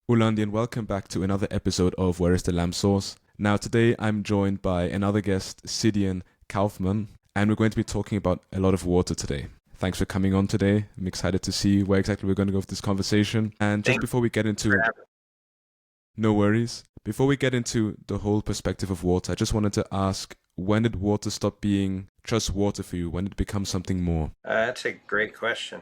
Ulandi, and welcome back to another episode of Where is the Lamb Sauce? Now, today I'm joined by another guest, Cydian Kauffmann, and we're going to be talking about a lot of water today. Thanks for coming on today. I'm excited to see where exactly we're going to go with this conversation. And just before we get into... No worries. Before we get into the whole perspective of water, I just wanted to ask, when did water stop being just water for you? When did it become something more? That's a great question.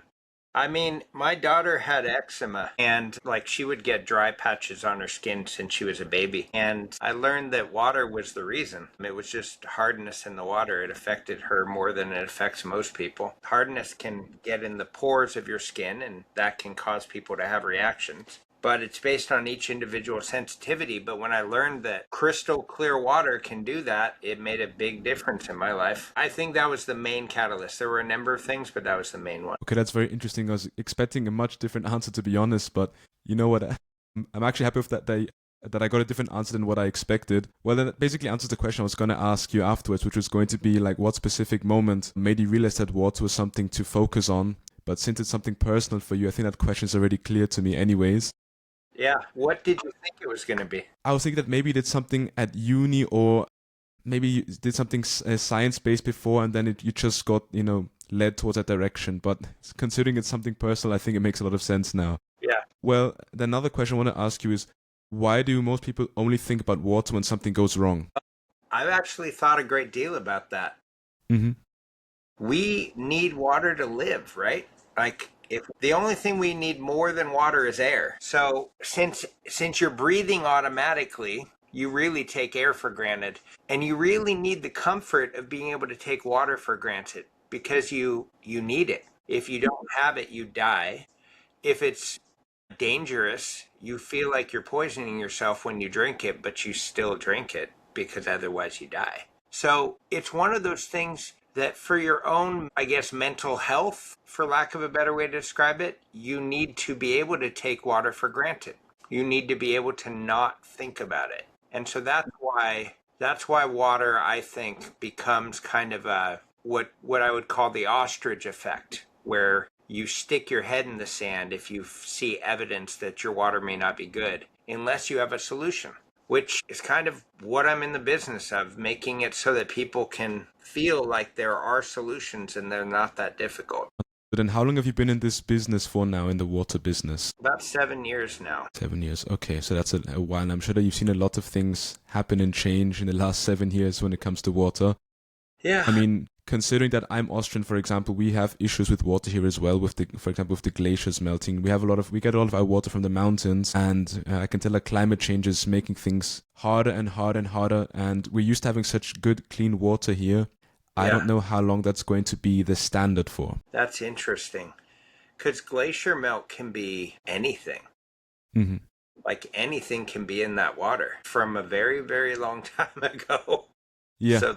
I mean, my daughter had eczema and she would get dry patches on her skin since she was a baby. And I learned that water was the reason. It was just hardness in the water. It affected her more than it affects most people. Hardness can get in the pores of your skin and that can cause people to have reactions. But it's based on each individual sensitivity. But when I learned that crystal clear water can do that, it made a big difference in my life. I think that was the main catalyst. There were a number of things, but that was the main one. Okay, that's very interesting. I was expecting a much different answer, to be honest, but you know what? I'm actually happy with that I got a different answer than what I expected. Well, then it basically answers the question I was going to ask you afterwards, which was going to be what specific moment made you realize that water was something to focus on. But since it's something personal for you, I think that question is already clear to me anyways. Yeah. What did you think it was going to be? I was thinking that maybe you did something at uni, or maybe you did something science-based before, and then you just got, led towards that direction. But considering it's something personal, I think it makes a lot of sense now. Yeah. Well, the another question I want to ask you is, why do most people only think about water when something goes wrong? I've actually thought a great deal about that. Mm-hmm. We need water to live, right? If the only thing we need more than water is air. So since you're breathing automatically, you really take air for granted, and you really need the comfort of being able to take water for granted because you need it. If you don't have it, you die. If it's dangerous, you feel like you're poisoning yourself when you drink it, but you still drink it because otherwise you die. So it's one of those things that for your own, mental health, for lack of a better way to describe it, you need to be able to take water for granted. You need to be able to not think about it. And so that's why water, I think, becomes kind of what I would call the ostrich effect, where you stick your head in the sand if you see evidence that your water may not be good, unless you have a solution, which is kind of what I'm in the business of, making it so that people can feel like there are solutions and they're not that difficult. But then how long have you been in this business for now, in the water business? About 7 years now. 7 years. Okay, so that's a while. I'm sure that you've seen a lot of things happen and change in the last 7 years when it comes to water. Yeah. I mean, considering that I'm Austrian, for example, we have issues with water here as well. For example, with the glaciers melting, we get a lot of our water from the mountains, and I can tell that climate change is making things harder and harder and harder. And we're used to having such good, clean water here. I don't know how long that's going to be the standard for. That's interesting, because glacier melt can be anything. Mm-hmm. Anything can be in that water from a very, very long time ago. Yeah. So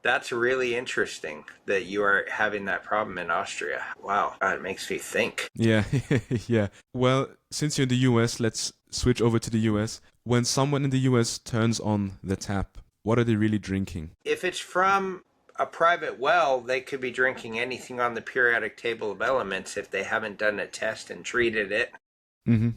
that's really interesting that you are having that problem in Austria. Wow, it makes me think. Yeah, yeah. Well, since you're in the US, let's switch over to the US. When someone in the US turns on the tap, what are they really drinking? If it's from a private well, they could be drinking anything on the periodic table of elements if they haven't done a test and treated it. Mm-hmm.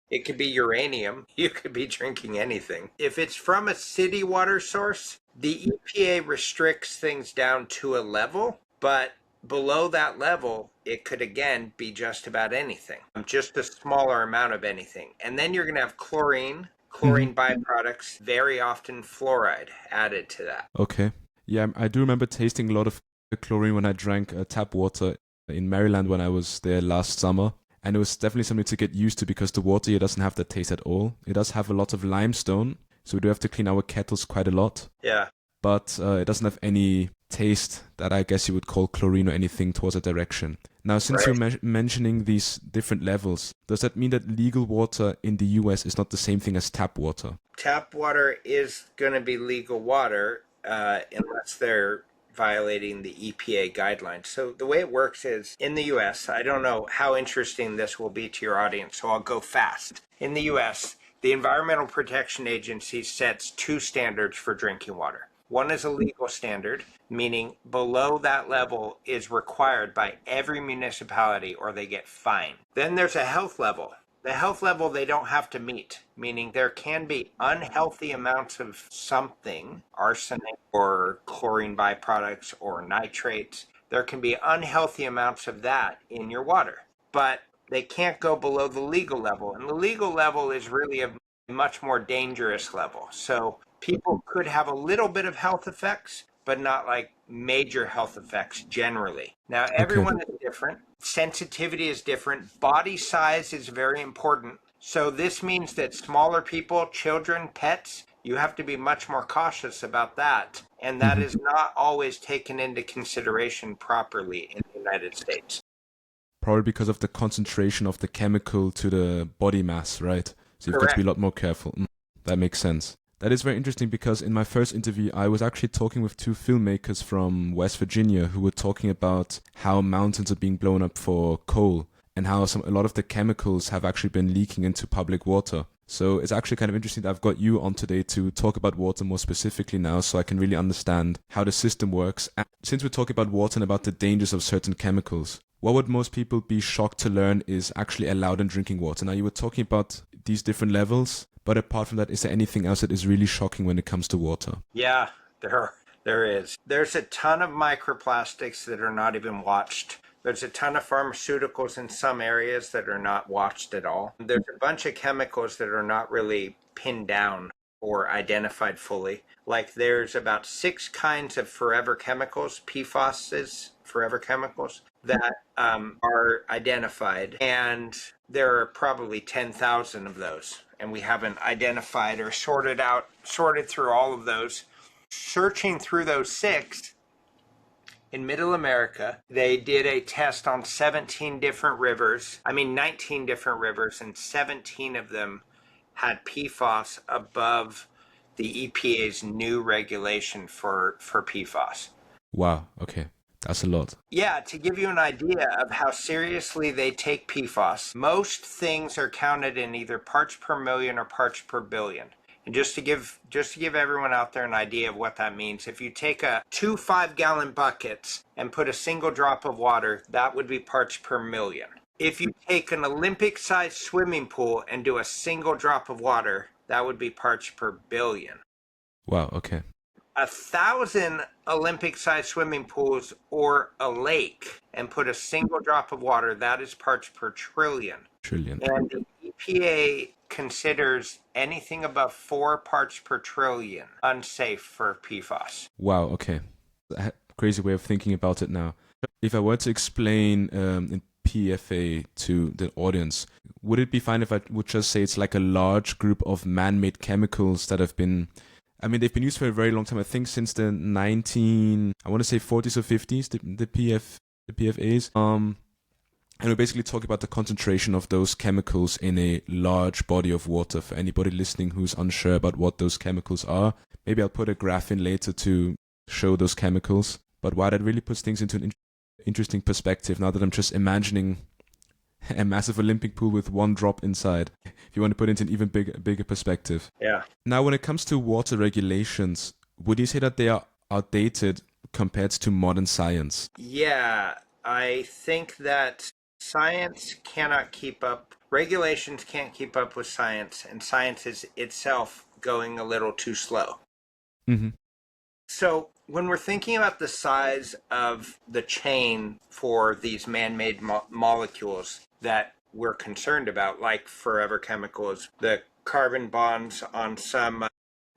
It could be uranium. You could be drinking anything. If it's from a city water source, the EPA restricts things down to a level, but below that level, it could again be just about anything, just a smaller amount of anything. And then you're going to have chlorine byproducts, very often fluoride added to that. Okay. Yeah, I do remember tasting a lot of chlorine when I drank tap water in Maryland when I was there last summer. And it was definitely something to get used to, because the water here doesn't have that taste at all. It does have a lot of limestone, so we do have to clean our kettles quite a lot. Yeah. But it doesn't have any taste that I guess you would call chlorine or anything towards that direction. Now, since you're mentioning these different levels, does that mean that legal water in the US is not the same thing as tap water? Tap water is going to be legal water unless they're violating the EPA guidelines. So the way it works is, in the US, I don't know how interesting this will be to your audience, so I'll go fast. In the US, the Environmental Protection Agency sets 2 standards for drinking water. One is a legal standard, meaning below that level is required by every municipality or they get fined. Then there's a health level. The health level they don't have to meet, meaning there can be unhealthy amounts of something, arsenic or chlorine byproducts or nitrates. There can be unhealthy amounts of that in your water, but they can't go below the legal level. And the legal level is really a much more dangerous level. So people could have a little bit of health effects, but not like major health effects generally. Now, Okay. everyone is different. Sensitivity is different. Body size is very important. So this means that smaller people, children, pets, you have to be much more cautious about that. And that is not always taken into consideration properly in the United States. Probably because of the concentration of the chemical to the body mass, right? So you've got to be a lot more careful. That makes sense. That is very interesting because in my first interview, I was actually talking with two filmmakers from West Virginia who were talking about how mountains are being blown up for coal and how a lot of the chemicals have actually been leaking into public water. So it's actually kind of interesting that I've got you on today to talk about water more specifically now so I can really understand how the system works. And since we're talking about water and about the dangers of certain chemicals, what would most people be shocked to learn is actually allowed in drinking water? Now, you were talking about these different levels, but apart from that, is there anything else that is really shocking when it comes to water? Yeah, there is. There's a ton of microplastics that are not even watched. There's a ton of pharmaceuticals in some areas that are not watched at all. There's a bunch of chemicals that are not really pinned down or identified fully. Like there's about 6 kinds of forever chemicals, PFAS, forever chemicals, that are identified. And there are probably 10,000 of those. And we haven't identified or sorted through all of those. Searching through those 6, in Middle America, they did a test on 19 different rivers, and 17 of them had PFAS above the EPA's new regulation for PFAS. Wow, okay. That's a lot. Yeah, to give you an idea of how seriously they take PFAS, most things are counted in either parts per million or parts per billion. And just to give everyone out there an idea of what that means, if you take 2 5-gallon buckets and put a single drop of water, that would be parts per million. If you take an Olympic-sized swimming pool and do a single drop of water, that would be parts per billion. Wow, okay. 1,000 Olympic-sized swimming pools or a lake and put a single drop of water, that is parts per trillion. Trillion. And the EPA considers anything above 4 parts per trillion unsafe for PFAS. Wow, okay. Crazy way of thinking about it now. If I were to explain in PFA to the audience, would it be fine if I would just say it's like a large group of man-made chemicals that have been, they've been used for a very long time. I think since the 40s or 50s, the PFAS. And we're basically talking about the concentration of those chemicals in a large body of water. For anybody listening who's unsure about what those chemicals are, maybe I'll put a graph in later to show those chemicals. But wow, that really puts things into an interesting perspective now that I'm just imagining a massive Olympic pool with 1 drop inside, if you want to put it into an even bigger perspective. Yeah. Now, when it comes to water regulations, would you say that they are outdated compared to modern science? Yeah, I think that science cannot keep up. Regulations can't keep up with science, and science is itself going a little too slow. Mm-hmm. So when we're thinking about the size of the chain for these man-made molecules that we're concerned about, like forever chemicals, the carbon bonds on some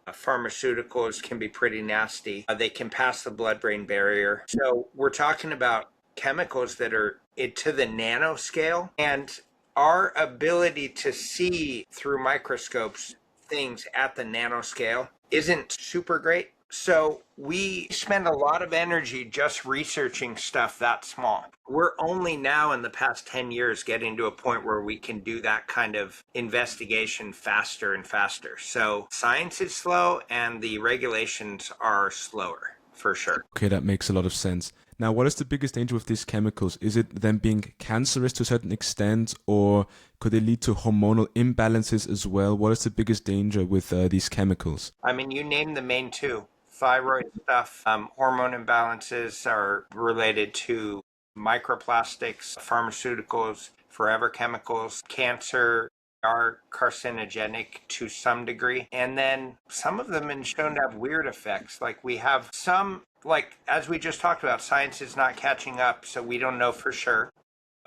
pharmaceuticals can be pretty nasty. They can pass the blood-brain barrier. So we're talking about chemicals that are to the nanoscale, and our ability to see through microscopes things at the nanoscale isn't super great. So we spend a lot of energy just researching stuff that small. We're only now in the past 10 years getting to a point where we can do that kind of investigation faster and faster. So science is slow and the regulations are slower, for sure. Okay, that makes a lot of sense. Now, what is the biggest danger with these chemicals? Is it them being cancerous to a certain extent, or could they lead to hormonal imbalances as well? What is the biggest danger with these chemicals? You name the main 2. Thyroid stuff, hormone imbalances are related to microplastics, pharmaceuticals, forever chemicals, cancer, are carcinogenic to some degree. And then some of them have been shown to have weird effects. Like we have some, like as we just talked about, science is not catching up, so we don't know for sure.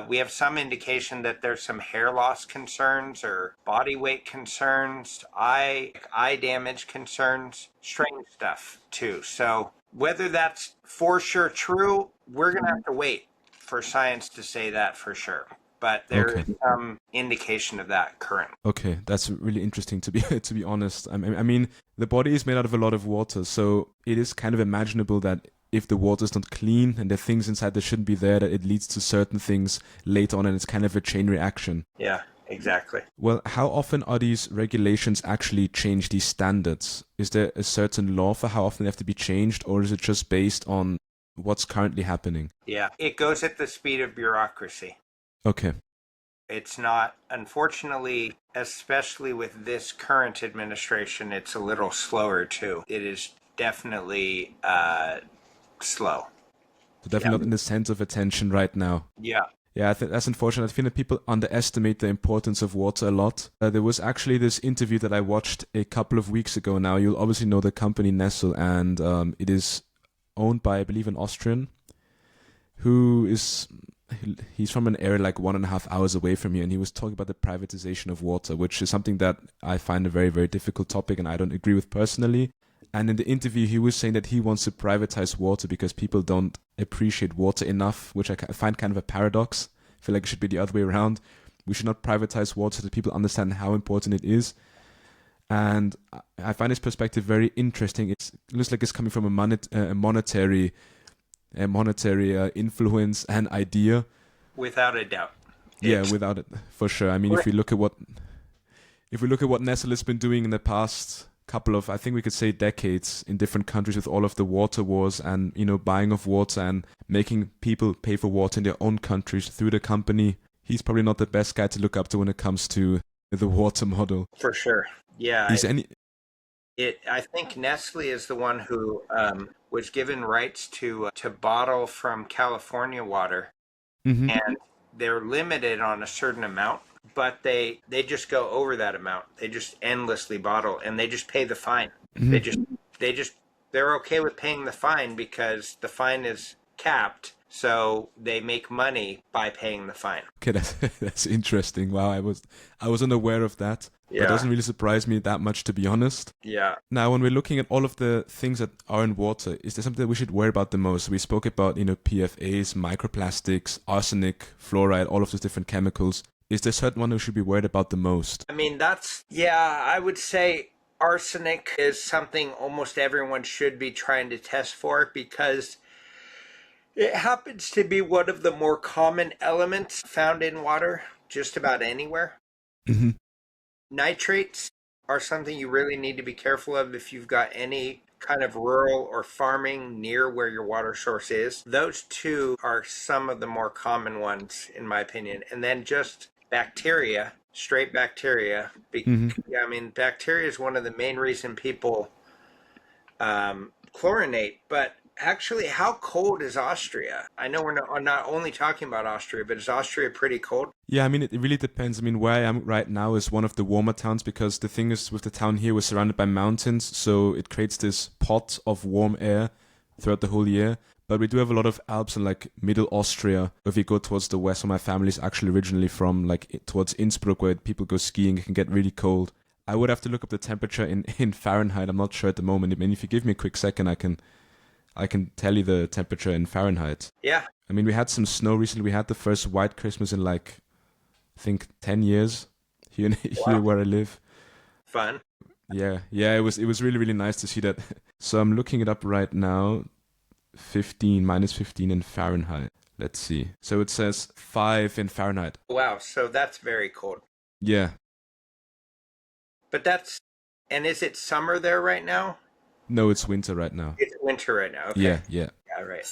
We have some indication that there's some hair loss concerns or body weight concerns, eye damage concerns, strange stuff too. So whether that's for sure true, we're going to have to wait for science to say that for sure. But there is some indication of that currently. Okay, that's really interesting to be to be honest. I mean, the body is made out of a lot of water, so it is kind of imaginable that if the water is not clean and there are things inside that shouldn't be there, that it leads to certain things later on, and it's kind of a chain reaction. Yeah, exactly. Well, how often are these regulations actually change these standards? Is there a certain law for how often they have to be changed, or is it just based on what's currently happening? Yeah, it goes at the speed of bureaucracy. Okay. It's not, unfortunately, especially with this current administration, it's a little slower too. It is definitely slow. So definitely not in the center of attention right now. Yeah. Yeah, I think that's unfortunate. I think that people underestimate the importance of water a lot. There was actually this interview that I watched a couple of weeks ago now. You'll obviously know the company Nestle, and it is owned by, I believe, an Austrian who is... He's from an area like 1.5 hours away from here, and he was talking about the privatization of water, which is something that I find a very, very difficult topic and I don't agree with personally. And in the interview, he was saying that he wants to privatize water because people don't appreciate water enough, which I find kind of a paradox. I feel like it should be the other way around. We should not privatize water so that people understand how important it is. And I find his perspective very interesting. It looks like it's coming from a monetary influence and idea. Without a doubt. Yeah, without it, for sure. I mean, if we look at what Nestle has been doing in the past couple of, I think we could say decades in different countries with all of the water wars and, buying of water and making people pay for water in their own countries through the company, he's probably not the best guy to look up to when it comes to the water model. For sure. Yeah. I think Nestle is the one who was given rights to bottle from California water, and they're limited on a certain amount, but they just go over that amount. They just endlessly bottle, and they just pay the fine. They're okay with paying the fine because the fine is capped. So they make money by paying the fine. Okay, that's interesting. Wow, I was unaware of that. Yeah. That doesn't really surprise me that much, to be honest. Yeah. Now, when we're looking at all of the things that are in water, is there something that we should worry about the most? We spoke about, PFAS, microplastics, arsenic, fluoride, all of those different chemicals. Is there a certain one we should be worried about the most? I mean, I would say arsenic is something almost everyone should be trying to test for because it happens to be one of the more common elements found in water just about anywhere. Nitrates are something you really need to be careful of if you've got any kind of rural or farming near where your water source is. Those two are some of the more common ones, in my opinion. And then just bacteria, straight bacteria. I mean, bacteria is one of the main reason people chlorinate, but actually, how cold is Austria? I know we're not only talking about Austria, but is Austria pretty cold? Yeah, I mean, it really depends. I mean, where I am right now is one of the warmer towns because the thing is with the town here, we're surrounded by mountains, so it creates this pot of warm air throughout the whole year. But we do have a lot of Alps in like middle Austria. If you go towards the west, where my family is actually originally from, like towards Innsbruck, where people go skiing, it can get really cold. I would have to look up the temperature in Fahrenheit. I'm not sure at the moment. I mean, if you give me a quick second, I can tell you the temperature in Fahrenheit. Yeah. I mean, we had some snow recently. We had the first white Christmas in like, I think 10 years here where I live. Fun. Yeah. It was really, really nice to see that. So I'm looking it up right now. minus 15 in Fahrenheit. Let's see. So it says 5 in Fahrenheit. Wow. So that's very cold. Yeah. But and is it summer there right now? No, it's winter right now. It's winter right now. Okay. Yeah. All right.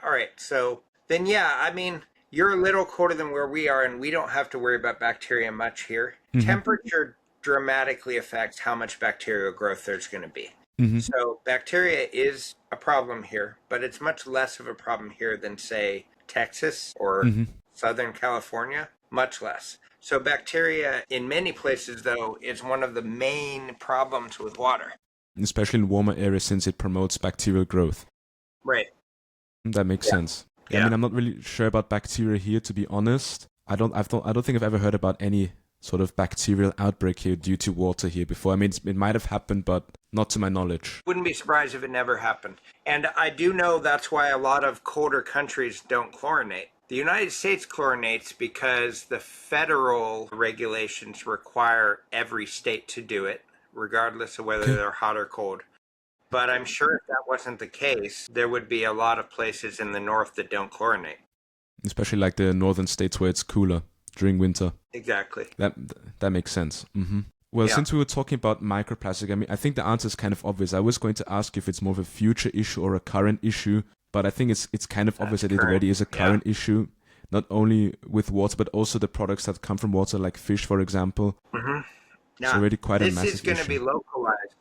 All right. So then, I mean, you're a little colder than where we are, and we don't have to worry about bacteria much here. Temperature dramatically affects how much bacterial growth there's going to be. So bacteria is a problem here, but it's much less of a problem here than, say, Texas or Southern California. Much less. So bacteria in many places, though, is one of the main problems with water. Especially in warmer areas, since it promotes bacterial growth. Right. That makes sense. Yeah, I mean, I'm not really sure about bacteria here, to be honest. I don't think I've ever heard about any sort of bacterial outbreak here due to water here before. I mean, it might have happened, but not to my knowledge. Wouldn't be surprised if it never happened. And I do know that's why a lot of colder countries don't chlorinate. The United States chlorinates because the federal regulations require every state to do it, regardless of whether they're hot or cold. But I'm sure if that wasn't the case, there would be a lot of places in the north that don't chlorinate. Especially like the northern states where it's cooler during winter. Exactly. That makes sense. Mm-hmm. Well, since we were talking about microplastic, I mean, I think the answer is kind of obvious. I was going to ask if it's more of a future issue or a current issue, but I think it's kind of obvious that it already is a current issue, not only with water, but also the products that come from water, like fish, for example. Mm-hmm. Now, it's already quite a massive issue. This is going to be localized.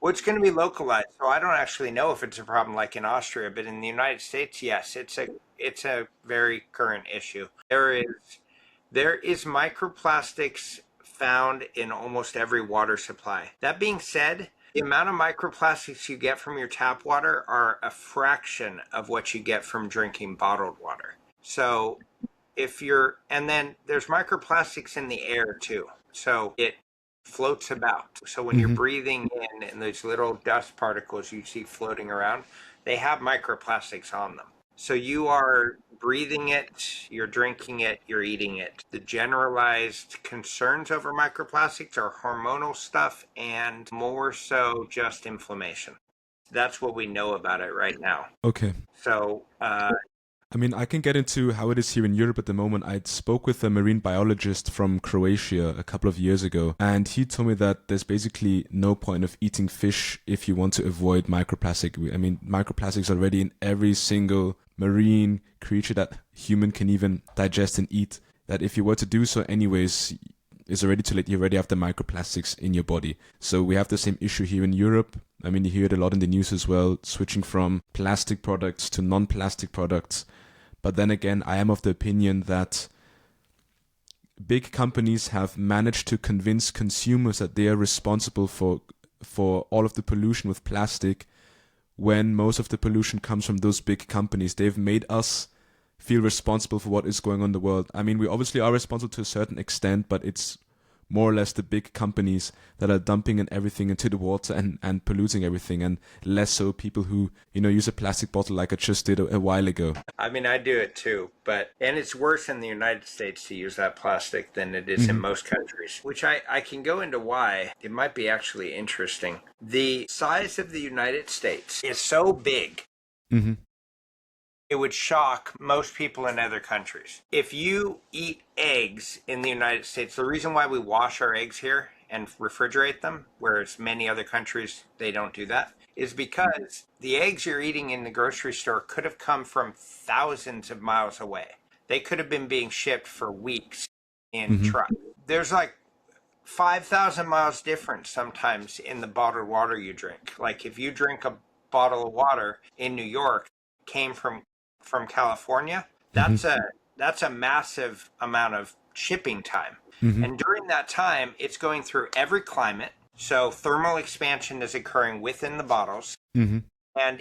Well, it's going to be localized, so I don't actually know if it's a problem like in Austria, but in the United States, yes, it's a very current issue. There is microplastics found in almost every water supply. That being said, the amount of microplastics you get from your tap water are a fraction of what you get from drinking bottled water. So and then there's microplastics in the air too. So it floats about. So when you're breathing in and those little dust particles you see floating around, they have microplastics on them. So you are breathing it, you're drinking it, you're eating it. The generalized concerns over microplastics are hormonal stuff and more so just inflammation. That's what we know about it right now. Okay. So, I mean, I can get into how it is here in Europe at the moment. I spoke with a marine biologist from Croatia a couple of years ago, and he told me that there's basically no point of eating fish if you want to avoid microplastic. I mean, microplastics are already in every single marine creature that human can even digest and eat, that if you were to do so anyways, it's already too late. You already have the microplastics in your body. So we have the same issue here in Europe. I mean, you hear it a lot in the news as well, switching from plastic products to non-plastic products. But then again, I am of the opinion that big companies have managed to convince consumers that they are responsible for all of the pollution with plastic, when most of the pollution comes from those big companies. They've made us feel responsible for what is going on in the world. I mean, we obviously are responsible to a certain extent, but it's more or less the big companies that are dumping everything into the water and polluting everything, and less so people who, use a plastic bottle like I just did a while ago. I mean, I do it too, and it's worse in the United States to use that plastic than it is in most countries, which I can go into why. It might be actually interesting. The size of the United States is so big. Mm-hmm. It would shock most people in other countries. If you eat eggs in the United States, the reason why we wash our eggs here and refrigerate them, whereas many other countries, they don't do that, is because the eggs you're eating in the grocery store could have come from thousands of miles away. They could have been being shipped for weeks in trucks. There's like 5,000 miles difference sometimes in the bottled water you drink. Like if you drink a bottle of water in New York, came from California, that's a massive amount of shipping time. And during that time, it's going through every climate. So thermal expansion is occurring within the bottles, and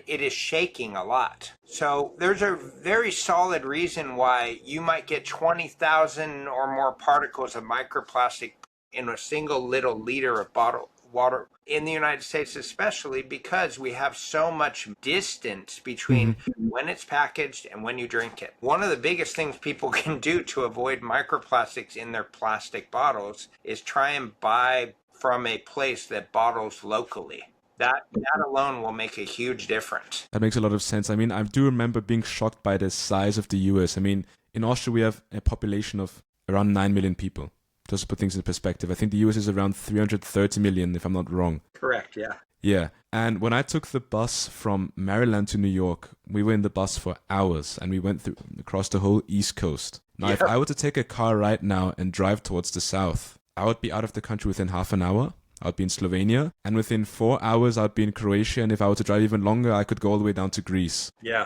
it is shaking a lot. So there's a very solid reason why you might get 20,000 or more particles of microplastic in a single little liter of bottled water in the United States, especially because we have so much distance between when it's packaged and when you drink it. One of the biggest things people can do to avoid microplastics in their plastic bottles is try and buy from a place that bottles locally. That alone will make a huge difference. That makes a lot of sense. I mean, I do remember being shocked by the size of the US. I mean, in Austria, we have a population of around 9 million people. Just to put things in perspective, I think the US is around 330 million, if I'm not wrong. Correct, yeah. Yeah. And when I took the bus from Maryland to New York, we were in the bus for hours, and we went across the whole East Coast. Now, if I were to take a car right now and drive towards the south, I would be out of the country within half an hour. I would be in Slovenia, and within 4 hours, I'd be in Croatia. And if I were to drive even longer, I could go all the way down to Greece. Yeah.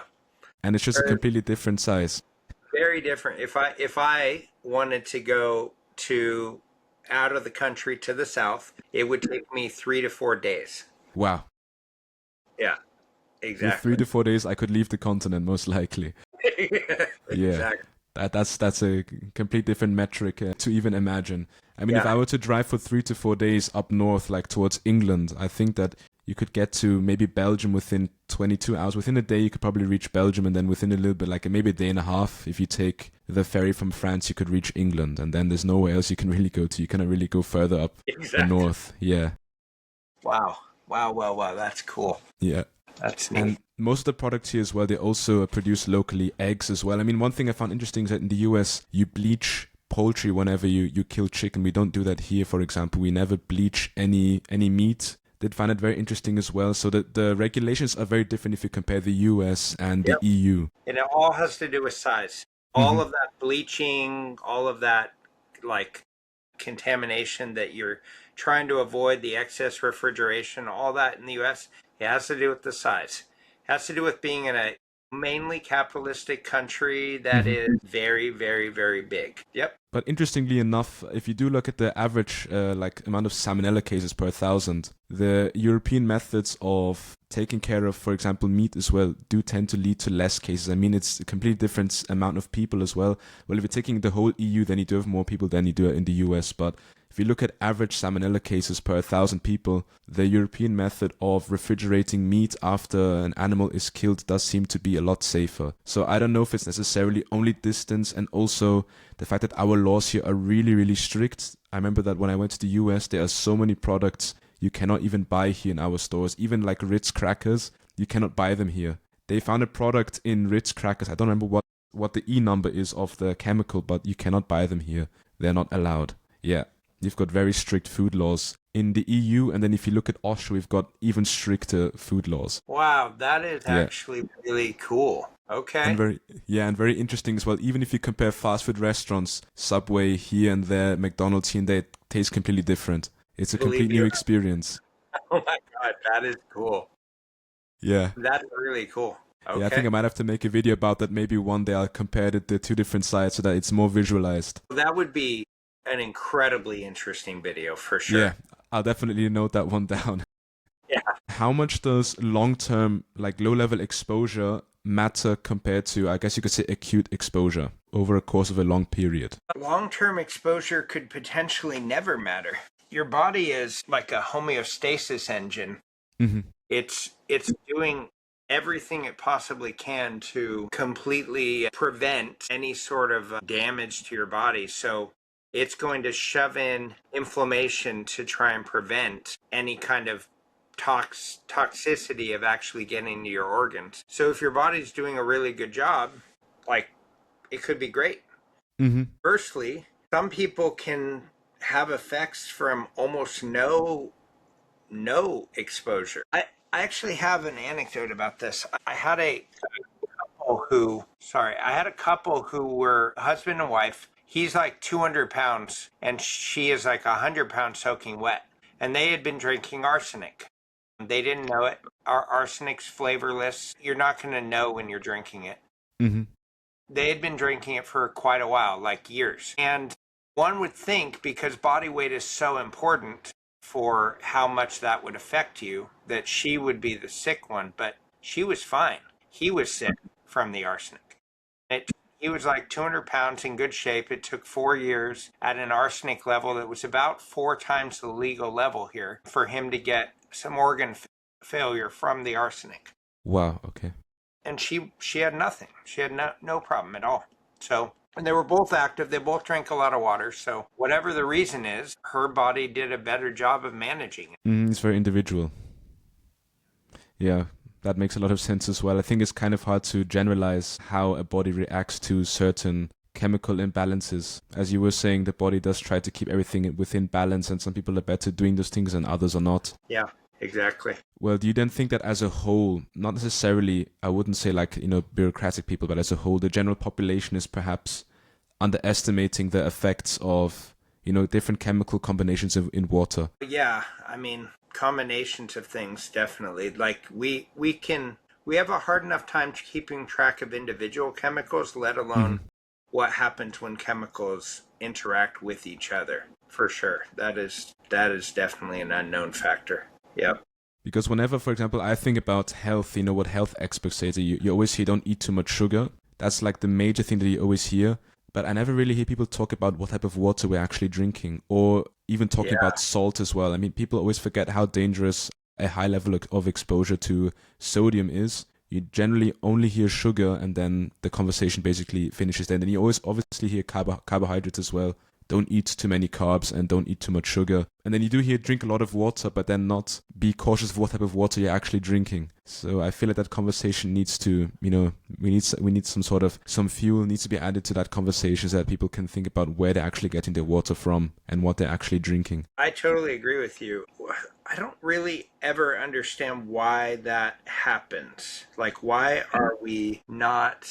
And it's just a completely different size. Very very different. If I wanted to go to out of the country to the south, it would take me 3 to 4 days. Wow. Yeah, With 3 exactly. to 4 days, I could leave the continent most likely. Yeah. Exactly. That's a complete different metric to even imagine. I mean, if Yeah, I were to drive for 3 to 4 days up north, like towards England, I think that you could get to maybe Belgium within 22 hours. Within a day, you could probably reach Belgium, and then within a little bit, like maybe a day and a half, if you take the ferry from France, you could reach England, and then there's nowhere else you can really go to. You cannot really go further up the exactly. north. Yeah, Wow. Wow, wow, wow. That's cool. yeah. That's neat. And most of the products here as well, they also produce locally eggs as well. I mean, one thing I found interesting is that in the US, you bleach poultry whenever you kill chicken. We don't do that here, for example. We never bleach any meat. Did find it very interesting as well. So the regulations are very different if you compare the US and the Yep. EU. And it all has to do with size. All Hmm. of that bleaching, all of that like contamination that you're trying to avoid, the excess refrigeration, all that in the US, it has to do with the size. It has to do with being in a mainly capitalistic country that Hmm. is very, very, very big. Yep. But interestingly enough, if you do look at the average like amount of salmonella cases per thousand, the European methods of taking care of, for example, meat as well, do tend to lead to less cases. I mean, it's a completely different amount of people as well. Well, if you're taking the whole EU, then you do have more people than you do in the US. But if you look at average salmonella cases per 1,000 people, the European method of refrigerating meat after an animal is killed does seem to be a lot safer. So I don't know if it's necessarily only distance and also the fact that our laws here are really, really strict. I remember that when I went to the US, there are so many products you cannot even buy here in our stores. Even like Ritz crackers, you cannot buy them here. They found a product in Ritz crackers. I don't remember what the E number is of the chemical, but you cannot buy them here. They're not allowed. Yeah. You've got very strict food laws in the EU, and then if you look at Austria, we've got even stricter food laws. Wow, that is Yeah. actually really cool. And Okay. very interesting as well. Even if you compare fast food restaurants, Subway here and there, McDonald's here and there, it tastes completely different. It's a Believe complete me. new experience. Oh my God, that is cool. Yeah. That's really cool. Yeah, I think Okay. I might have to make a video about that. Maybe one day I'll compare the two different sides so that it's more visualized. That would be an incredibly interesting video for Yeah, sure. I'll definitely note that one down. Yeah. How much does long-term, like low-level exposure matter compared to, I guess you could say, acute exposure over a course of a long period? Long-term exposure could potentially never matter. Your body is like a homeostasis engine. Hmm. It's doing everything it possibly can to completely prevent any sort of damage to your body. So it's going to shove in inflammation to try and prevent any kind of toxicity of actually getting to your organs. So if your body's doing a really good job, like it could be great. Hmm. Firstly, some people can have effects from almost no exposure. I actually have an anecdote about this. I had a I had a couple who were husband and wife. He's like 200 pounds and she is like 100 pounds soaking wet. And they had been drinking arsenic. They didn't know it. Arsenic's flavorless. You're not going to know when you're drinking it. Hmm. They had been drinking it for quite a while, like years. And one would think, because body weight is so important for how much that would affect you, that she would be the sick one, but she was fine. He was sick from the arsenic. He was like 200 pounds in good shape. It took 4 years at an arsenic level that was about 4 times the legal level here for him to get some organ failure from the arsenic. Wow, okay. And she had nothing. She had no problem at all. So, and they were both active. They both drank a lot of water. So whatever the reason is, her body did a better job of managing it. It's very individual. Yeah, that makes a lot of sense as well. I think it's kind of hard to generalize how a body reacts to certain chemical imbalances. As you were saying, the body does try to keep everything within balance, and some people are better doing those things and others are not. Yeah, exactly. Well, do you then think that as a whole, not necessarily, I wouldn't say like, bureaucratic people, but as a whole, the general population is perhaps underestimating the effects of, different chemical combinations in water? Yeah, I mean, combinations of things definitely. Like we have a hard enough time keeping track of individual chemicals, let alone what happens when chemicals interact with each other. For sure. That is definitely an unknown factor. Yep. Because whenever, for example, I think about health, what health experts say, that you always hear don't eat too much sugar. That's like the major thing that you always hear. But I never really hear people talk about what type of water we're actually drinking, or even talking about salt as well. I mean, people always forget how dangerous a high level of exposure to sodium is. You generally only hear sugar, and then the conversation basically finishes there. And then you always obviously hear carbohydrates as well. Don't eat too many carbs and don't eat too much sugar. And then you do hear drink a lot of water, but then not be cautious of what type of water you're actually drinking. So I feel like that conversation needs to, we need some fuel needs to be added to that conversation so that people can think about where they're actually getting their water from and what they're actually drinking. I totally agree with you. I don't really ever understand why that happens. Like, why are we not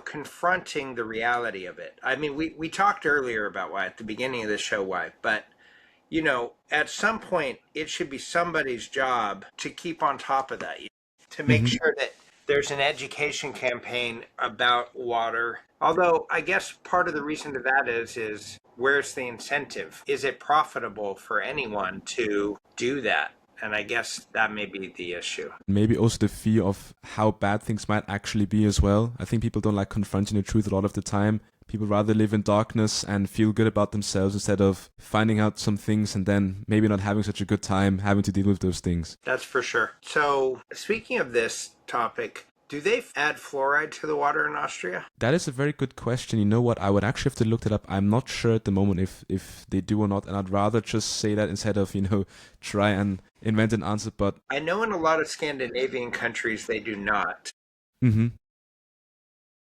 confronting the reality of it? I mean, we talked earlier about why at the beginning of the show, why, but at some point it should be somebody's job to keep on top of that, to make sure that there's an education campaign about water. Although I guess part of the reason to that is where's the incentive? Is it profitable for anyone to do that? And I guess that may be the issue. Maybe also the fear of how bad things might actually be as well. I think people don't like confronting the truth a lot of the time. People rather live in darkness and feel good about themselves instead of finding out some things and then maybe not having such a good time having to deal with those things. That's for sure. So speaking of this topic, do they add fluoride to the water in Austria? That is a very good question. You know what? I would actually have to look it up. I'm not sure at the moment if they do or not, and I'd rather just say that instead of, try and invent an answer. But I know in a lot of Scandinavian countries they do not. Mm-hmm.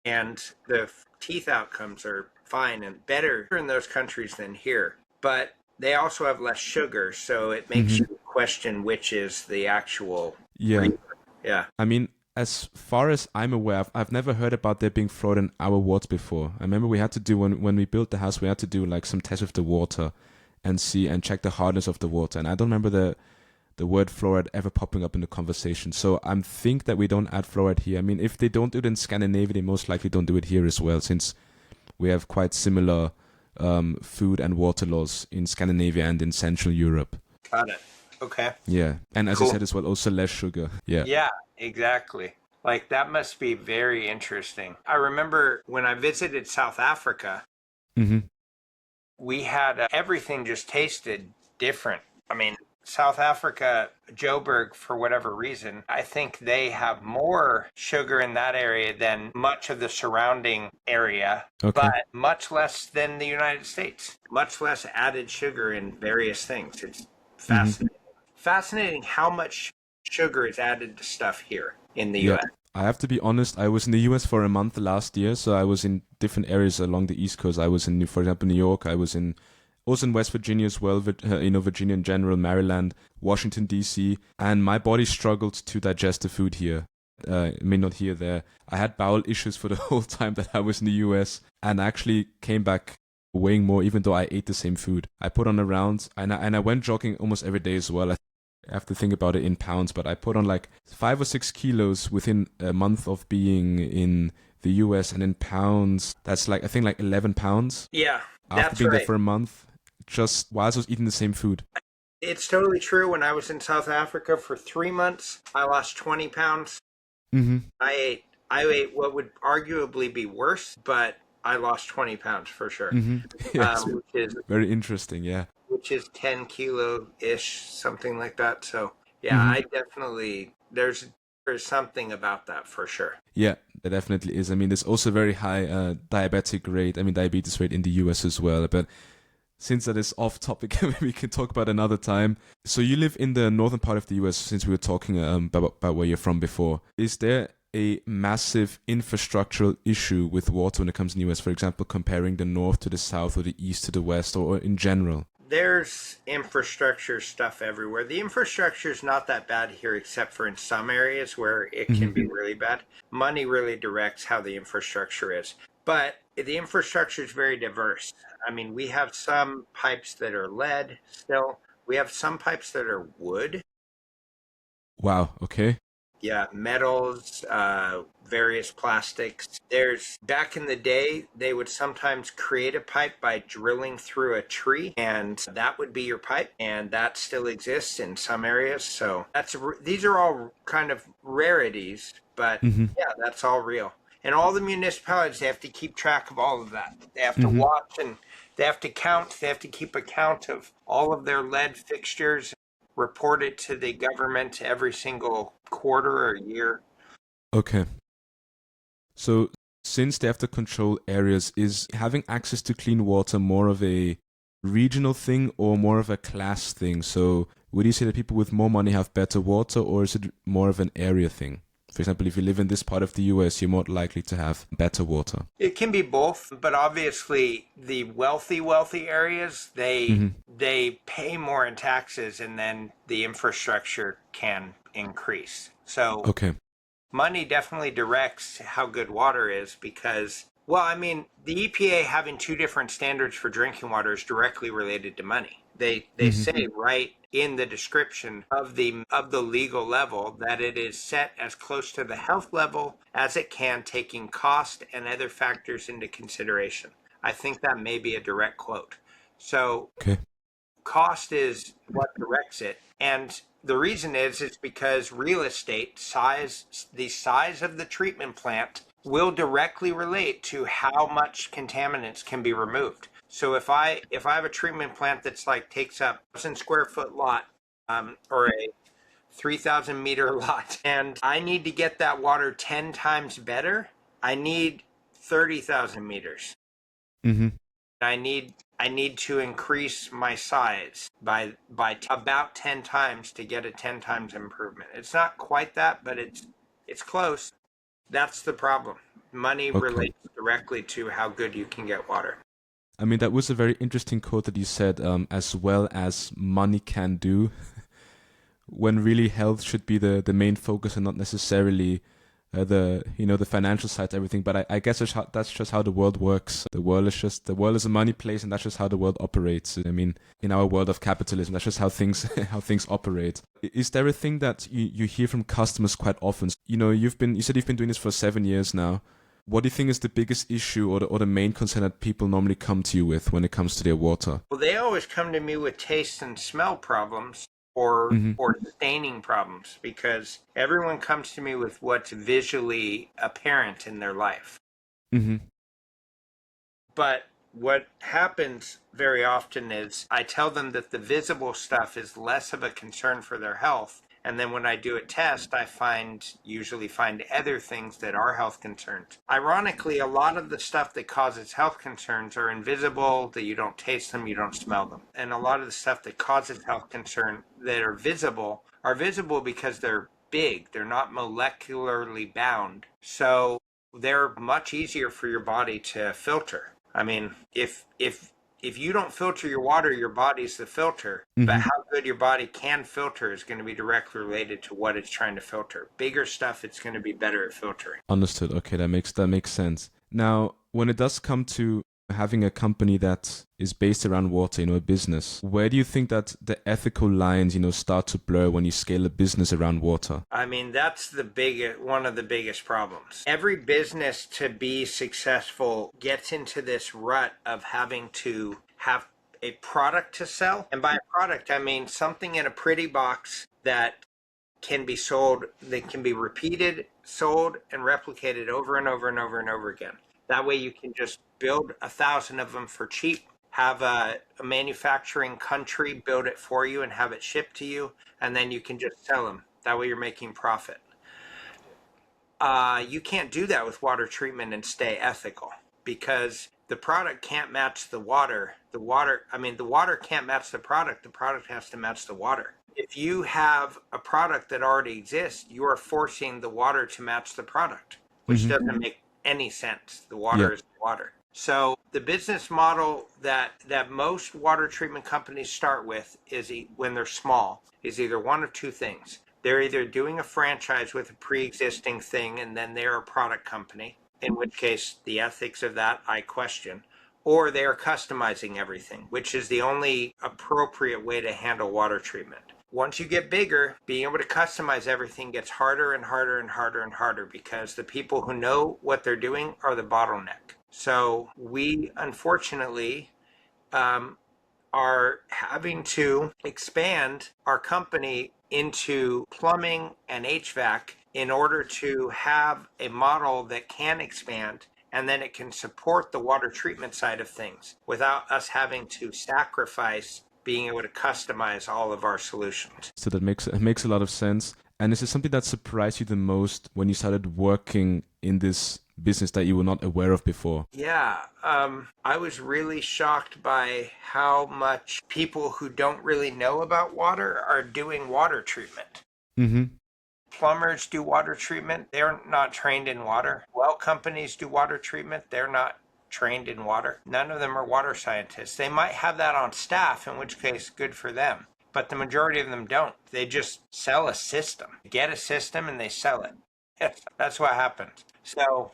And the teeth outcomes are fine and better in those countries than here. But they also have less sugar, so it makes you question which is the actual reason. Yeah. I mean, as far as I'm aware, I've never heard about there being fluoride in our water before. I remember we had to do, when we built the house, we had to do like some tests with the water and check the hardness of the water. And I don't remember the word fluoride ever popping up in the conversation. So I think that we don't add fluoride here. I mean, if they don't do it in Scandinavia, they most likely don't do it here as well, since we have quite similar food and water laws in Scandinavia and in Central Europe. Got it. Okay. Yeah. And as I said as well, also less sugar. Yeah. Yeah, exactly. Like, that must be very interesting. I remember when I visited South Africa, we had everything just tasted different. I mean, South Africa, Joburg, for whatever reason, I think they have more sugar in that area than much of the surrounding area, but much less than the United States. Much less added sugar in various things. It's fascinating. Fascinating how much sugar is added to stuff here in the U.S. I have to be honest, I was in the US for a month last year, so I was in different areas along the East Coast. I was in, for example, New York. I was also in West Virginia as well, Virginia in general, Maryland, Washington, D.C., and my body struggled to digest the food here. I mean, not here, there. I had bowel issues for the whole time that I was in the US, and actually came back weighing more, even though I ate the same food. I put on around, and I went jogging almost every day as well. I have to think about it in pounds, but I put on like 5 or 6 kilos within a month of being in the US, and in pounds, that's like, I think like 11 pounds. Yeah, after being there for a month, just whilst I was eating the same food. It's totally true. When I was in South Africa for 3 months, I lost 20 pounds. I ate what would arguably be worse, but I lost 20 pounds for sure. Yes, which is very interesting, yeah. Which is 10 kilo-ish, something like that. So, yeah, I definitely, there's something about that for sure. Yeah, there definitely is. I mean, there's also very high diabetes rate in the US as well. But since that is off topic, we can talk about another time. So you live in the northern part of the US, since we were talking about where you're from before. Is there a massive infrastructural issue with water when it comes to the US, for example, comparing the north to the south or the east to the west, or in general? There's infrastructure stuff everywhere. The infrastructure is not that bad here, except for in some areas where it can be really bad. Money really directs how the infrastructure is. But the infrastructure is very diverse. I mean, we have some pipes that are lead still. We have some pipes that are wood. Wow, okay. Yeah, metals, various plastics. Back in the day, they would sometimes create a pipe by drilling through a tree, and that would be your pipe, and that still exists in some areas. So these are all kind of rarities, but Mm-hmm. yeah, that's all real. And all the municipalities, they have to keep track of all of that. They have to Mm-hmm. watch, and they have to count, they have to keep account of all of their lead fixtures, report it to the government every single quarter or year. Okay. So since they have to control areas, is having access to clean water more of a regional thing or more of a class thing? So would you say that people with more money have better water, or is it more of an area thing? For example, if you live in this part of the US, you're more likely to have better water. It can be both, but obviously the wealthy areas, Mm-hmm. they pay more in taxes, and then the infrastructure can increase. So Okay. money definitely directs how good water is because, well, I mean, the EPA having two different standards for drinking water is directly related to money. They Mm-hmm. say right in the description of the legal level that it is set as close to the health level as it can, taking cost and other factors into consideration. I think that may be a direct quote. So Okay. cost is what directs it, and the reason is because real estate size, the size of the treatment plant, will directly relate to how much contaminants can be removed. So if I have a treatment plant that's like takes up 1,000 square foot lot, or a 3,000 meter lot, and I need to get that water 10 times better, I need 30,000 meters. Mm-hmm. I need to increase my size by about 10 times to get a 10 times improvement. It's not quite that, but it's close. That's the problem. Money Okay. relates directly to how good you can get water. I mean, that was a very interesting quote that you said, as well as money can do, when really health should be the main focus and not necessarily the financial side to everything. But I guess that's just how the world works. The world is a money place, and that's just how the world operates. I mean, in our world of capitalism, that's just how things how things operate. Is there a thing that you hear from customers quite often? You said you've been doing this for 7 years now. What do you think is the biggest issue or the main concern that people normally come to you with when it comes to their water? Well, they always come to me with taste and smell problems, or Mm-hmm. staining problems, because everyone comes to me with what's visually apparent in their life. Mm-hmm. But what happens very often is I tell them that the visible stuff is less of a concern for their health. And then when I do a test, I usually find other things that are health concerns. Ironically, a lot of the stuff that causes health concerns are invisible, that you don't taste them, you don't smell them. And a lot of the stuff that causes health concern that are visible because they're big. They're not molecularly bound. So they're much easier for your body to filter. I mean, if you don't filter your water, your body's the filter. Mm-hmm. But how good your body can filter is going to be directly related to what it's trying to filter. Bigger stuff, it's going to be better at filtering. Understood. Okay, that makes sense. Now, when it does come to having a company that is based around water, a business, where do you think that the ethical lines, start to blur when you scale a business around water? I mean, that's one of the biggest problems. Every business, to be successful, gets into this rut of having to have a product to sell. And by a product, I mean something in a pretty box that can be sold, that can be repeated, sold, and replicated over and over and over and over again. That way you can just build 1,000 of them for cheap, have a manufacturing country build it for you and have it shipped to you, and then you can just sell them. That way you're making profit. You can't do that with water treatment and stay ethical, because the product can't match the water. The water can't match the product has to match the water. If you have a product that already exists, you are forcing the water to match the product, which Mm-hmm. doesn't make any sense. The water is the water. So the business model that most water treatment companies start with is, when they're small, is either one of two things. They're either doing a franchise with a pre-existing thing, and then they're a product company, in which case the ethics of that I question, or they are customizing everything, which is the only appropriate way to handle water treatment. once you get bigger, being able to customize everything gets harder and harder and harder and harder because the people who know what they're doing are the bottleneck. So we unfortunately are having to expand our company into plumbing and HVAC in order to have a model that can expand and then it can support the water treatment side of things without us having to sacrifice being able to customize all of our solutions. So that makes a lot of sense. And is it something that surprised you the most when you started working in this business that you were not aware of before? Yeah, I was really shocked by how much people who don't really know about water are doing water treatment. Mm-hmm. Plumbers do water treatment. They're not trained in water. Well companies do water treatment. They're not trained in water. None of them are water scientists. They might have that on staff, in which case, good for them. But the majority of them don't. They just sell a system. Get a system and they sell it. Yes, that's what happens. So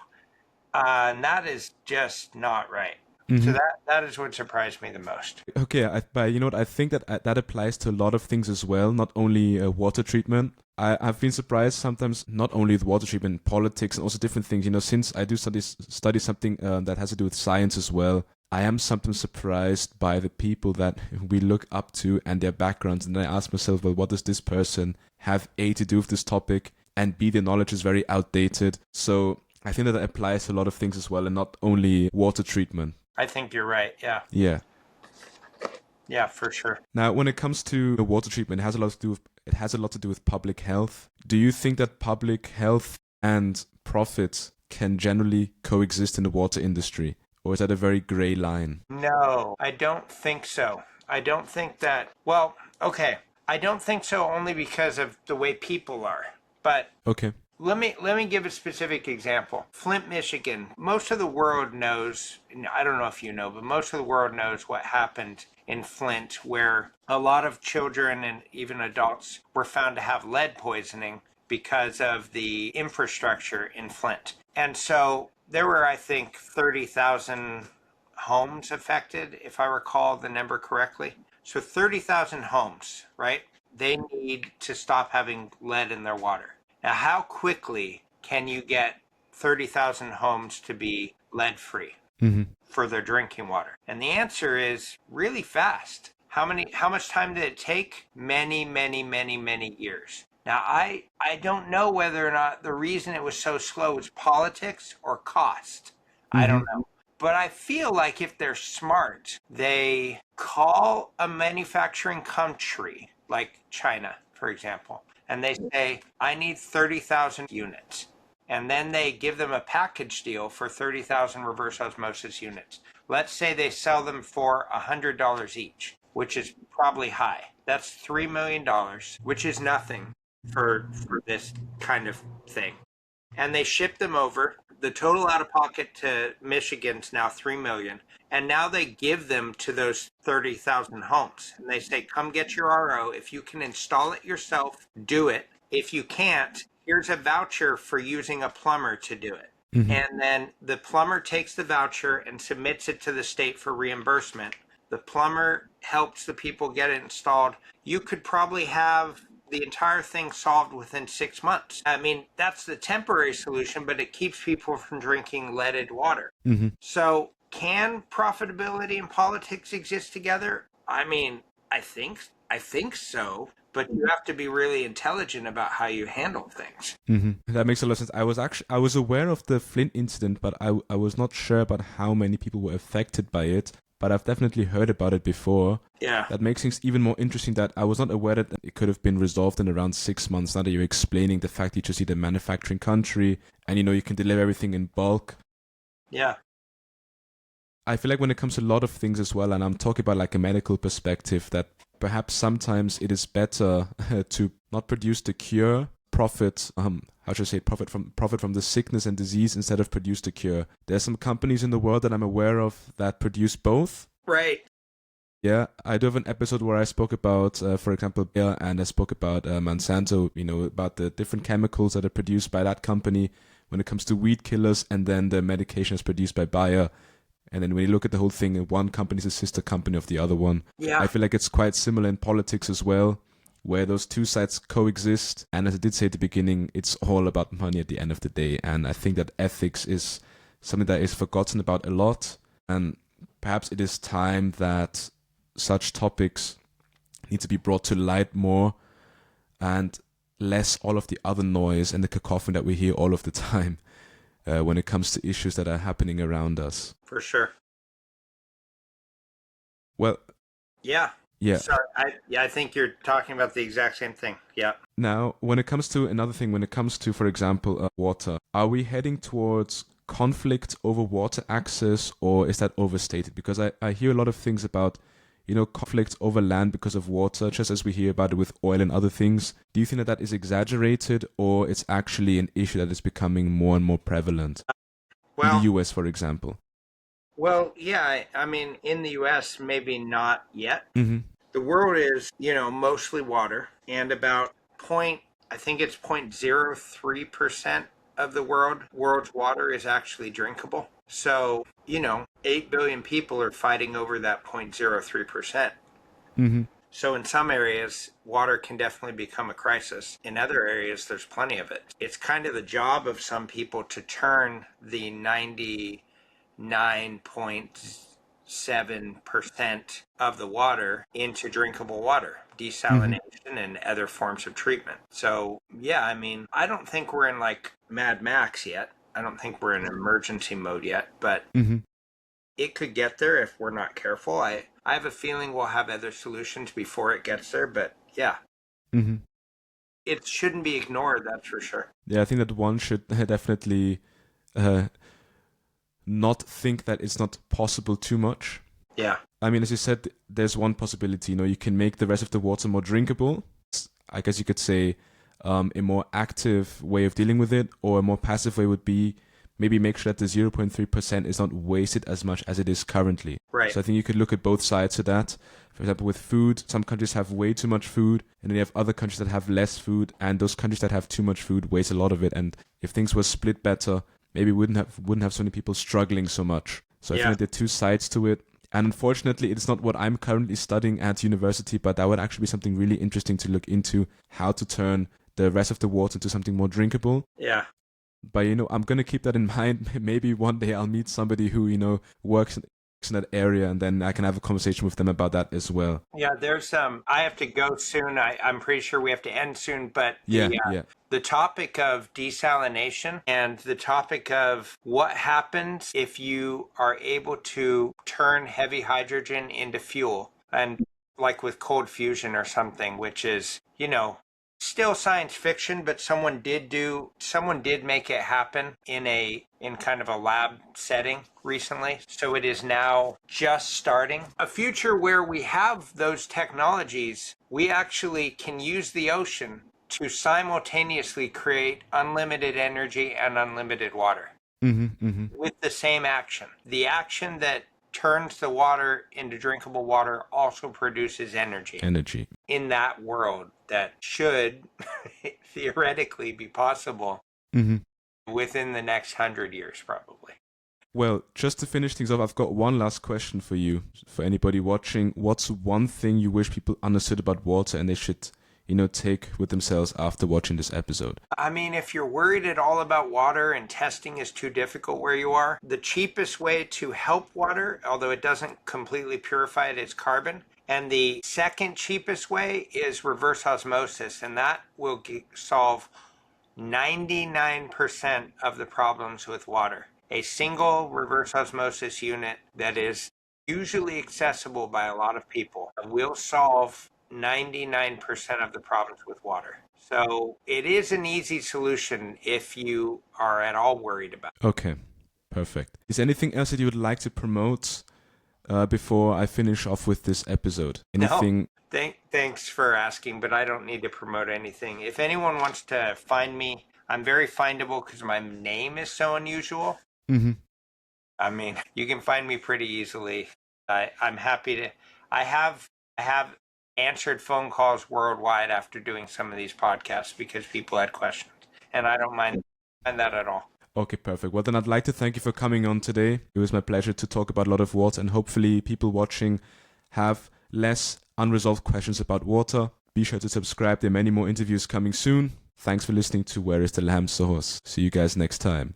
that is just not right. Mm-hmm. So that is what surprised me the most. Okay, but you know what? I think that applies to a lot of things as well, not only water treatment. I've been surprised sometimes, not only with water treatment, politics, and also different things. You know, since I do study something that has to do with science as well, I am sometimes surprised by the people that we look up to and their backgrounds. And then I ask myself, well, what does this person have A, to do with this topic, and B, their knowledge is very outdated. So I think that applies to a lot of things as well, and not only water treatment. I think you're right, yeah. Yeah. Yeah, for sure. Now, when it comes to water treatment, it has a lot to do with public health. Do you think that public health and profit can generally coexist in the water industry? Or is that a very gray line? No, I don't think so. I don't think that, well, okay. I don't think so only because of the way people are. But okay. Let me give a specific example. Flint, Michigan. Most of the world knows, I don't know if you know, but most of the world knows what happened in Flint, where a lot of children and even adults were found to have lead poisoning because of the infrastructure in Flint. And so there were, I think, 30,000 homes affected, if I recall the number correctly. So 30,000 homes, right? They need to stop having lead in their water. Now, how quickly can you get 30,000 homes to be lead-free for their drinking water? And the answer is really fast. How much time did it take? Many, many, many, many years. Now, I don't know whether or not the reason it was so slow was politics or cost. I don't know. But I feel like if they're smart, they call a manufacturing country like China, for example, and they say, I need 30,000 units. And then they give them a package deal for 30,000 reverse osmosis units. Let's say they sell them for $100 each, which is probably high. That's $3 million, which is nothing for this kind of thing. And they ship them over. The total out of pocket to Michigan's now $3 million. And now they give them to those 30,000 homes. And they say, come get your RO. If you can install it yourself, do it. If you can't, here's a voucher for using a plumber to do it. And then the plumber takes the voucher and submits it to the state for reimbursement. The plumber helps the people get it installed. You could probably have the entire thing solved within 6 months. I mean, that's the temporary solution, but it keeps people from drinking leaded water. So can profitability and politics exist together? I mean, I think so, but you have to be really intelligent about how you handle things. That makes a lot of sense. I was aware of the Flint incident, but I was not sure about how many people were affected by it. But I've definitely heard about it before. Yeah. That makes things even more interesting, that I was not aware that it could have been resolved in around 6 months. Now that you're explaining the fact that you just need a manufacturing country and, you know, you can deliver everything in bulk. Yeah. I feel like when it comes to a lot of things as well, and I'm talking about like a medical perspective, that perhaps sometimes it is better to not produce the cure, profit from the sickness and disease instead of produce the cure. There's some companies in the world that I'm aware of that produce both. Right. Yeah, I do have an episode where I spoke about, for example, Bayer, and I spoke about Monsanto, you know, about the different chemicals that are produced by that company when it comes to weed killers, and then the medication is produced by Bayer. And then when you look at the whole thing, one company is a sister company of the other one. Yeah. I feel like it's quite similar in politics as well. where those two sides coexist. And as I did say at the beginning, it's all about money at the end of the day. And I think that ethics is something that is forgotten about a lot. And perhaps it is time that such topics need to be brought to light more, and less all of the other noise and the cacophony that we hear all of the time when it comes to issues that are happening around us. For sure. Well, yeah. So I think you're talking about the exact same thing. Yeah. Now, when it comes to, for example, water, are we heading towards conflict over water access, or is that overstated? Because I hear a lot of things about, conflict over land because of water, just as we hear about it with oil and other things. Do you think that is exaggerated, or it's actually an issue that is becoming more and more prevalent in the US, for example? Well, yeah, I mean, in the US, maybe not yet. Mm-hmm. The world is, mostly water, and about 0.03% of the world's water is actually drinkable. So, 8 billion people are fighting over that 0.03%. Mm-hmm. So in some areas, water can definitely become a crisis. In other areas, there's plenty of it. It's kind of the job of some people to turn the 99.7% of the water into drinkable water, desalination and other forms of treatment. So, yeah, I mean, I don't think we're in like Mad Max yet. I don't think we're in emergency mode yet, but it could get there if we're not careful. I have a feeling we'll have other solutions before it gets there, but yeah. It shouldn't be ignored, that's for sure. Yeah, I think that one should definitely not think that it's not possible too much. Yeah. I mean, as you said, there's one possibility. You can make the rest of the water more drinkable. I guess you could say a more active way of dealing with it, or a more passive way would be maybe make sure that the 0.3% is not wasted as much as it is currently. Right. So I think you could look at both sides of that. For example, with food, some countries have way too much food, and then you have other countries that have less food, and those countries that have too much food waste a lot of it. And if things were split better, maybe we wouldn't have so many people struggling so much. So I think that there are two sides to it. And unfortunately, it's not what I'm currently studying at university, but that would actually be something really interesting to look into, how to turn the rest of the water into something more drinkable. Yeah. But, I'm going to keep that in mind. Maybe one day I'll meet somebody who, works in that area, and then I can have a conversation with them about that as well. Yeah, there's I have to go soon. I'm pretty sure we have to end soon, but the topic of desalination and the topic of what happens if you are able to turn heavy hydrogen into fuel, and like with cold fusion or something, which is, still science fiction, but someone did make it happen in kind of a lab setting recently. So it is now just starting. A future where we have those technologies, we actually can use the ocean to simultaneously create unlimited energy and unlimited water with the same action. The action that turns the water into drinkable water also produces energy in that world that should theoretically be possible within the next 100 years, probably. Well, just to finish things off, I've got one last question for you. For anybody watching, what's one thing you wish people understood about water and they should take with themselves after watching this episode? I mean, if you're worried at all about water and testing is too difficult where you are, the cheapest way to help water, although it doesn't completely purify it, is carbon. And the second cheapest way is reverse osmosis, and that will solve 99% of the problems with water. A single reverse osmosis unit that is usually accessible by a lot of people will solve 99% of the problems with water. So it is an easy solution if you are at all worried about it. Okay, perfect. Is there anything else that you would like to promote before I finish off with this episode? Anything? No, thanks for asking, but I don't need to promote anything. If anyone wants to find me, I'm very findable because my name is so unusual. I mean, you can find me pretty easily. I'm happy to. I have answered phone calls worldwide after doing some of these podcasts because people had questions, and I don't mind that at all. Okay, perfect. Well, then I'd like to thank you for coming on today. It was my pleasure to talk about a lot of water, and hopefully people watching have less unresolved questions about water. Be sure to subscribe. There are many more interviews coming soon. Thanks for listening to Where is the Lamb Source. See you guys next time.